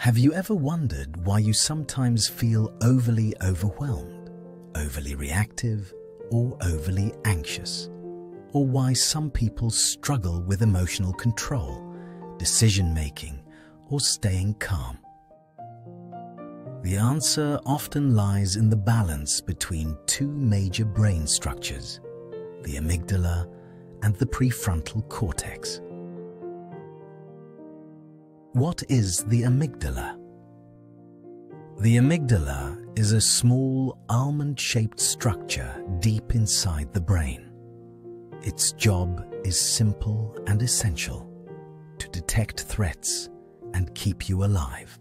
Have you ever wondered why you sometimes feel overly overwhelmed, overly reactive, or overly anxious? Or why some people struggle with emotional control, decision-making, or staying calm? The answer often lies in the balance between two major brain structures, the amygdala and the prefrontal cortex. What is the amygdala? The amygdala is a small almond-shaped structure deep inside the brain. Its job is simple and essential: to detect threats and keep you alive.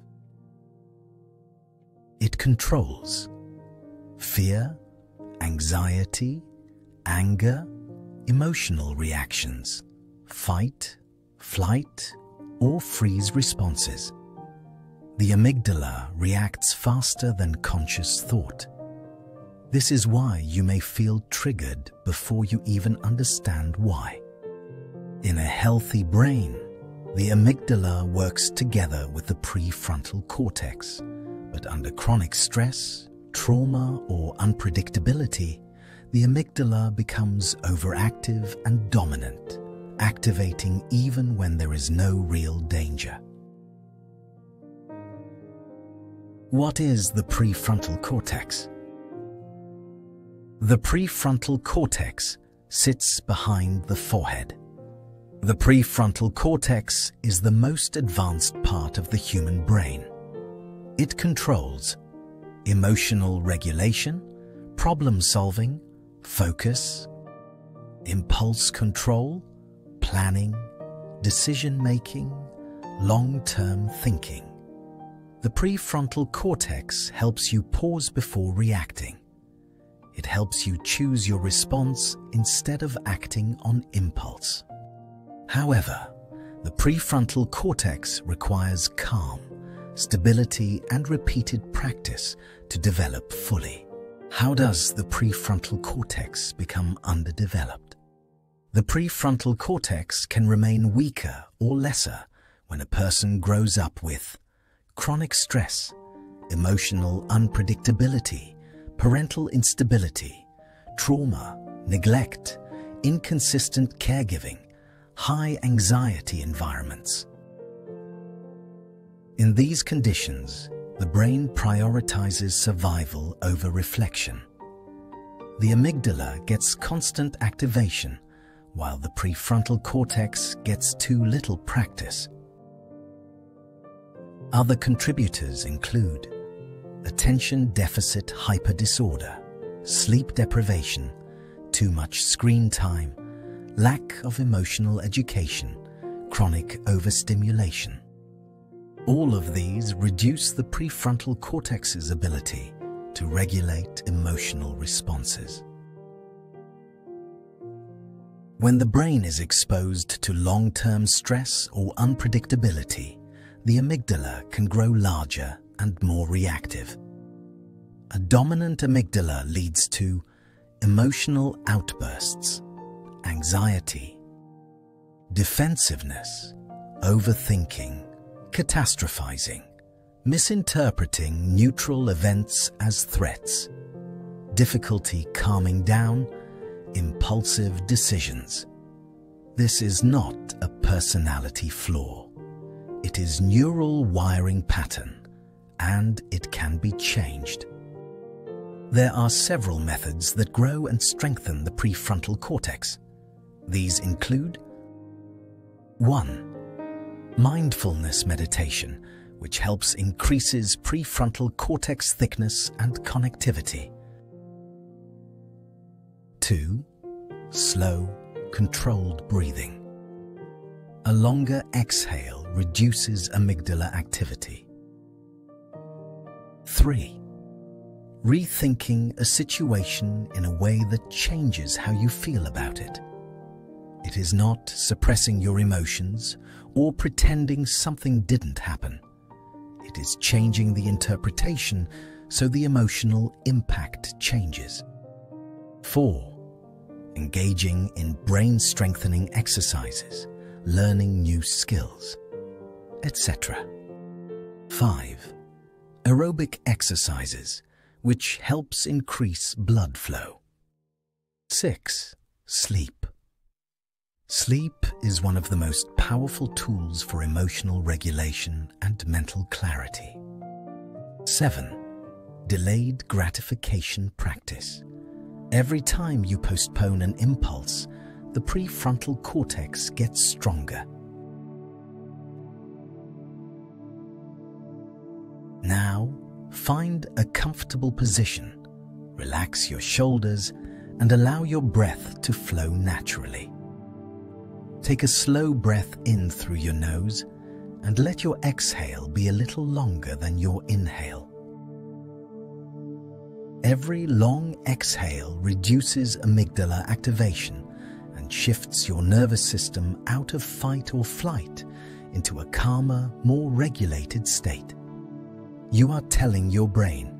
It controls fear, anxiety, anger, emotional reactions, fight, flight, or freeze responses. The amygdala reacts faster than conscious thought. This is why you may feel triggered before you even understand why. In a healthy brain, the amygdala works together with the prefrontal cortex, but under chronic stress, trauma, or unpredictability, the amygdala becomes overactive and dominant, activating even when there is no real danger. What is the prefrontal cortex? The prefrontal cortex sits behind the forehead. The prefrontal cortex is the most advanced part of the human brain. It controls emotional regulation, problem-solving, focus, impulse control, planning, decision-making, long-term thinking. The prefrontal cortex helps you pause before reacting. It helps you choose your response instead of acting on impulse. However, the prefrontal cortex requires calm, stability, and repeated practice to develop fully. How does the prefrontal cortex become underdeveloped? The prefrontal cortex can remain weaker or lesser when a person grows up with chronic stress, emotional unpredictability, parental instability, trauma, neglect, inconsistent caregiving, high anxiety environments. In these conditions, the brain prioritizes survival over reflection. The amygdala gets constant activation, while the prefrontal cortex gets too little practice. Other contributors include attention deficit hyperdisorder, sleep deprivation, too much screen time, lack of emotional education, chronic overstimulation. All of these reduce the prefrontal cortex's ability to regulate emotional responses. When the brain is exposed to long-term stress or unpredictability, the amygdala can grow larger and more reactive. A dominant amygdala leads to emotional outbursts, anxiety, defensiveness, overthinking, catastrophizing, misinterpreting neutral events as threats, difficulty calming down, impulsive decisions. This is not a personality flaw. It is neural wiring pattern, and it can be changed. There are several methods that grow and strengthen the prefrontal cortex. These include 1. Mindfulness meditation, which helps increases prefrontal cortex thickness and connectivity. 2. Slow, controlled breathing. A longer exhale reduces amygdala activity. 3. Rethinking a situation in a way that changes how you feel about it. It is not suppressing your emotions or pretending something didn't happen. It is changing the interpretation so the emotional impact changes. 4. Engaging in brain-strengthening exercises, learning new skills, etc. 5. Aerobic exercises, which helps increase blood flow. 6. Sleep. Sleep is one of the most powerful tools for emotional regulation and mental clarity. 7. Delayed gratification practice. Every time you postpone an impulse, the prefrontal cortex gets stronger. Now, find a comfortable position, relax your shoulders, and allow your breath to flow naturally. Take a slow breath in through your nose and let your exhale be a little longer than your inhale. Every long exhale reduces amygdala activation and shifts your nervous system out of fight or flight into a calmer, more regulated state. You are telling your brain,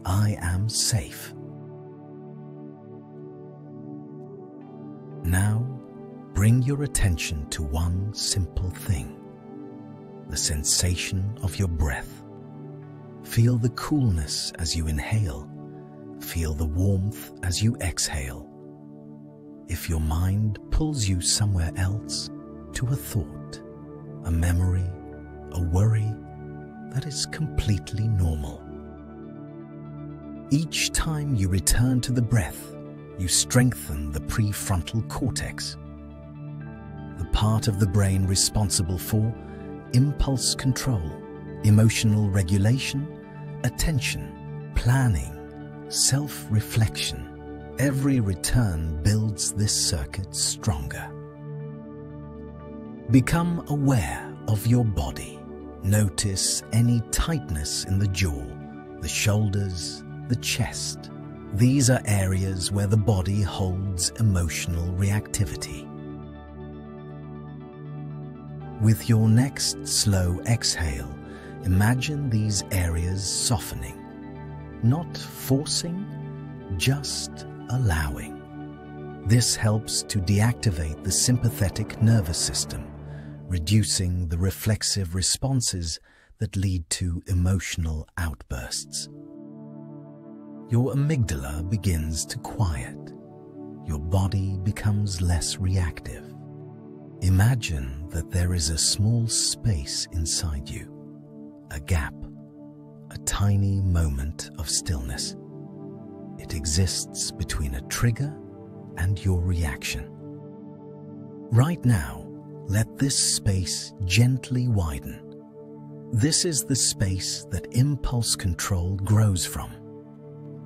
"I am safe." Now, bring your attention to one simple thing: the sensation of your breath. Feel the coolness as you inhale. Feel the warmth as you exhale. If your mind pulls you somewhere else, to a thought, a memory, a worry, that is completely normal. Each time you return to the breath, you strengthen the prefrontal cortex, the part of the brain responsible for impulse control, emotional regulation, attention, planning, self-reflection. Every return builds this circuit stronger. Become aware of your body. Notice any tightness in the jaw, the shoulders, the chest. These are areas where the body holds emotional reactivity. With your next slow exhale, imagine these areas softening. Not forcing, just allowing. This helps to deactivate the sympathetic nervous system, reducing the reflexive responses that lead to emotional outbursts. Your amygdala begins to quiet. Your body becomes less reactive. Imagine that there is a small space inside you, a gap, a tiny moment of stillness. It exists between a trigger and your reaction. Right now, let this space gently widen. This is the space that impulse control grows from.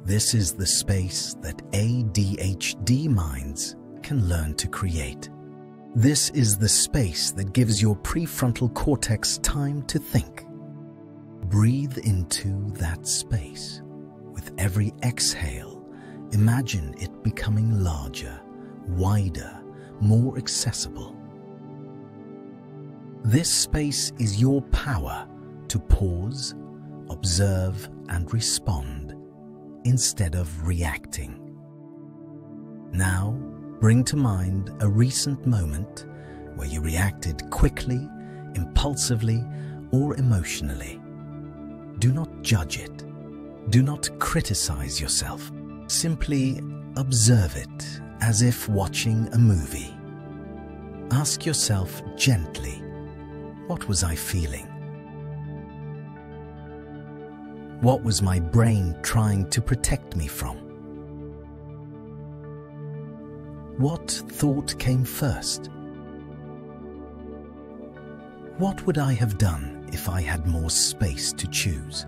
This is the space that ADHD minds can learn to create. This is the space that gives your prefrontal cortex time to think. Breathe into that space. With every exhale, imagine it becoming larger, wider, more accessible. This space is your power to pause, observe, and respond instead of reacting. Now, bring to mind a recent moment where you reacted quickly, impulsively, or emotionally. Do not judge it. Do not criticize yourself. Simply observe it as if watching a movie. Ask yourself gently, what was I feeling? What was my brain trying to protect me from? What thought came first? What would I have done if I had more space to choose?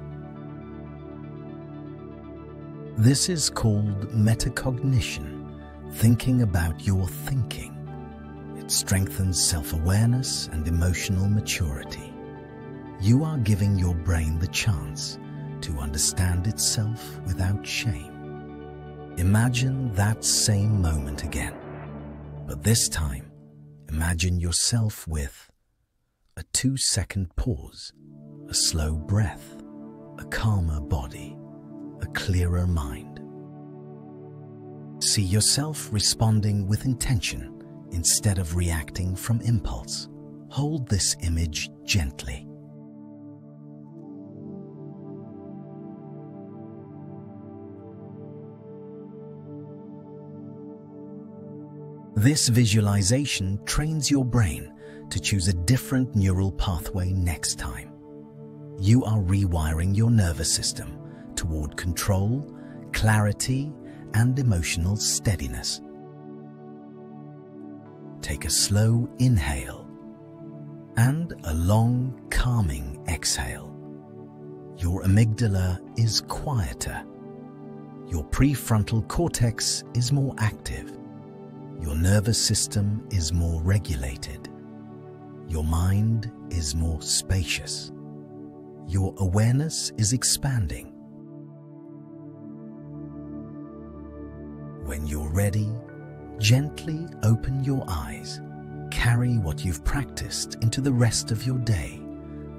This is called metacognition, thinking about your thinking. It strengthens self-awareness and emotional maturity. You are giving your brain the chance to understand itself without shame. Imagine that same moment again, but this time, imagine yourself with a 2-second pause, a slow breath, a calmer body, a clearer mind. See yourself responding with intention instead of reacting from impulse. Hold this image gently. This visualization trains your brain to choose a different neural pathway next time. You are rewiring your nervous system toward control, clarity, and emotional steadiness. Take a slow inhale and a long, calming exhale. Your amygdala is quieter. Your prefrontal cortex is more active. Your nervous system is more regulated. Your mind is more spacious. Your awareness is expanding. When you're ready, gently open your eyes. Carry what you've practiced into the rest of your day,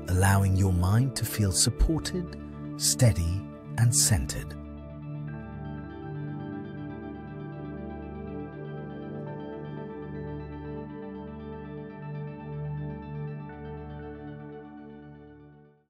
allowing your mind to feel supported, steady, and centered.